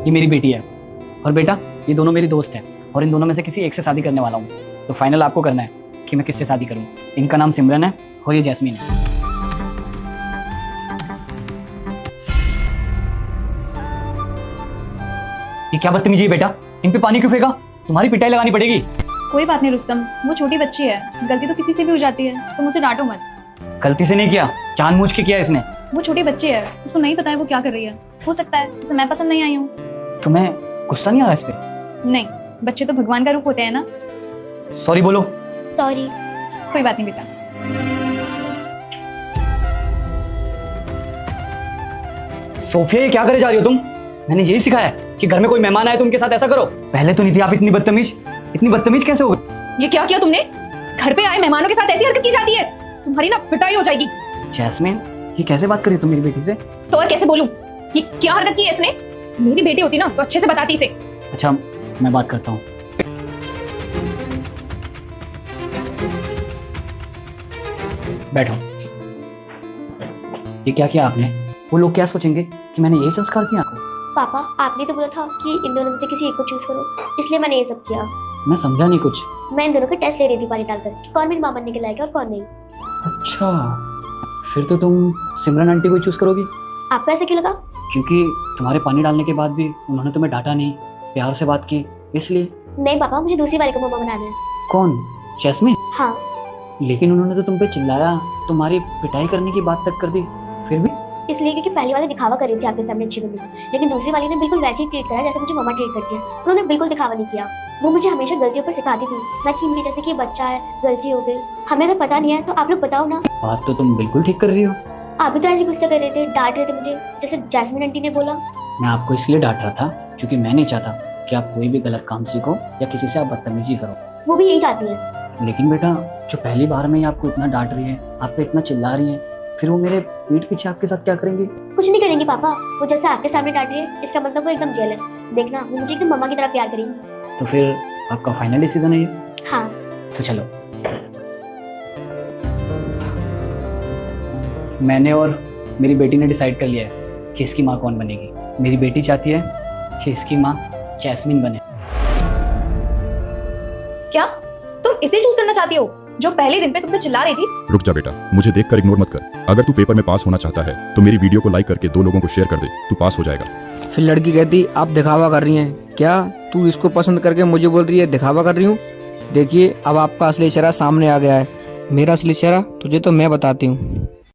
ये मेरी बेटी है और बेटा ये दोनों मेरी दोस्त हैं और इन दोनों में से किसी एक से शादी करने वाला हूँ। तो फाइनल आपको करना है कि मैं किससे शादी करूँ। इनका नाम सिमरन है और ये जैस्मीन है। ये क्या बदतमीजी है बेटा, इन पे पानी क्यों फेंका? तुम्हारी पिटाई लगानी पड़ेगी। कोई बात नहीं रुस्तम, वो छोटी बच्ची है, गलती तो किसी से भी हो जाती है, तुम उसे डांटो मत। गलती से नहीं किया, जानबूझ के किया इसने। वो छोटी बच्ची है, उसको नहीं पता है वो क्या कर रही है। हो सकता है उसे मैं पसंद नहीं आई हूँ। तुम्हें गुस्सा नहीं आ रहा इस पे? नहीं, बच्चे तो भगवान का रूप होते हैं ना। सॉरी बोलो। सॉरी। कोई बात नहीं बेटा। सोफिया ये क्या करे जा रही हो तुम? मैंने यही सिखाया है कि घर में कोई मेहमान आए तो उनके साथ ऐसा करो। पहले तो नहीं थी आप इतनी बदतमीज कैसे हो गई? ये क्या किया तुमने? घर पे आए मेहमानों के साथ ऐसी हरकत की जाती है? तुम्हारी ना पिटाई हो जाएगी। जैस्मीन ये कैसे बात कर रही हो तुम मेरी बेटी से? तो और कैसे बोलूं? ये क्या हरकत की है इसने? मेरी बेटी होती ना तो अच्छे से बताती इसे। अच्छा मैं बात करता हूँ। बैठो। ये क्या किया आपने? वो लोग क्या सोचेंगे कि मैंने यही संस्कार दिया आपको? पापा आपने तो बोला था कि इन दोनों में से किसी एक को चूज करो, इसलिए मैंने ये सब किया। मैं समझा नहीं कुछ। मैं इन दोनों के टेस्ट ले रही थी पानी डालकर कि कौन मेरी मां बनने के लायक है और कौन नहीं। अच्छा फिर तो तुम सिमरन आंटी को चूज करोगी? आपको ऐसे क्यों लगा? क्योंकि तुम्हारे पानी डालने के बाद भी उन्होंने तुम्हें डांटा नहीं, प्यार से बात की, इसलिए। नहीं पापा, मुझे दूसरी वाली को मामा बनाना है। कौन? जैस्मीन? हाँ। लेकिन उन्होंने तो तुम पे चिल्लाया, तुम्हारी पिटाई करने की बात तक कर दी, फिर भी? इसलिए क्योंकि पहली वाली दिखावा कर रही थी आपके सामने अच्छी बनने का, लेकिन दूसरी वाली ने बिल्कुल वैसे ही ट्रीट करा जैसे मुझे मामा ट्रीट करती है। उन्होंने बिल्कुल दिखावा नहीं किया। वो मुझे हमेशा गलतियों पर सिखाती थी, ना कि इनकी जैसे कि बच्चा है गलती हो गई। हमें अगर पता नहीं है तो आप लोग बताओ ना। बात तो तुम बिल्कुल ठीक कर रही हो। आप भी तो ऐसे गुस्सा कर रहे थे, डांट रहे थे मुझे, जैसे जैस्मीन आंटी ने बोला। मैं आपको इसलिए डांट रहा था क्योंकि मैं नहीं चाहता कि आप कोई भी गलत काम सीखो या किसी से आप बदतमीजी करो। वो भी यही चाहती है। लेकिन बेटा जो पहली बार में ही आपको इतना डांट रही है, आप पे इतना चिल्ला रही है, फिर वो मेरे पीठ पीछे आपके साथ क्या करेंगी? कुछ नहीं करेंगी पापा, वो जैसे आपके सामने डांट रही है इसका मतलब वो एकदम रियल है। देखना वो मुझे एकदम मम्मा की तरह प्यार करेंगी। तो फिर आपका फाइनल डिसीजन है ये? हाँ। तो चलो। मैंने और मेरी बेटी ने डिसाइड कर लिया है कि इसकी माँ कौन बनेगी। मेरी बेटी चाहती है कि इसकी माँ जैस्मीन बने। क्या तुम इसे चूज करना चाहती हो जो पहले दिन पे तुम पे चिल्ला रही थी? रुक जा बेटा, मुझे देखकर इग्नोर मत कर। अगर तू पेपर में पास होना चाहता है तो मेरी वीडियो को लाइक करके 2 लोगों को शेयर कर दे, तू पास हो जाएगा। फिर लड़की कहती आप दिखावा कर रही हैं क्या? तू इसको पसंद करके मुझे बोल रही है दिखावा कर रही हूँ? देखिए अब आपका असली चेहरा सामने आ गया है। मेरा असली चेहरा तुझे तो मैं बताती हूँ।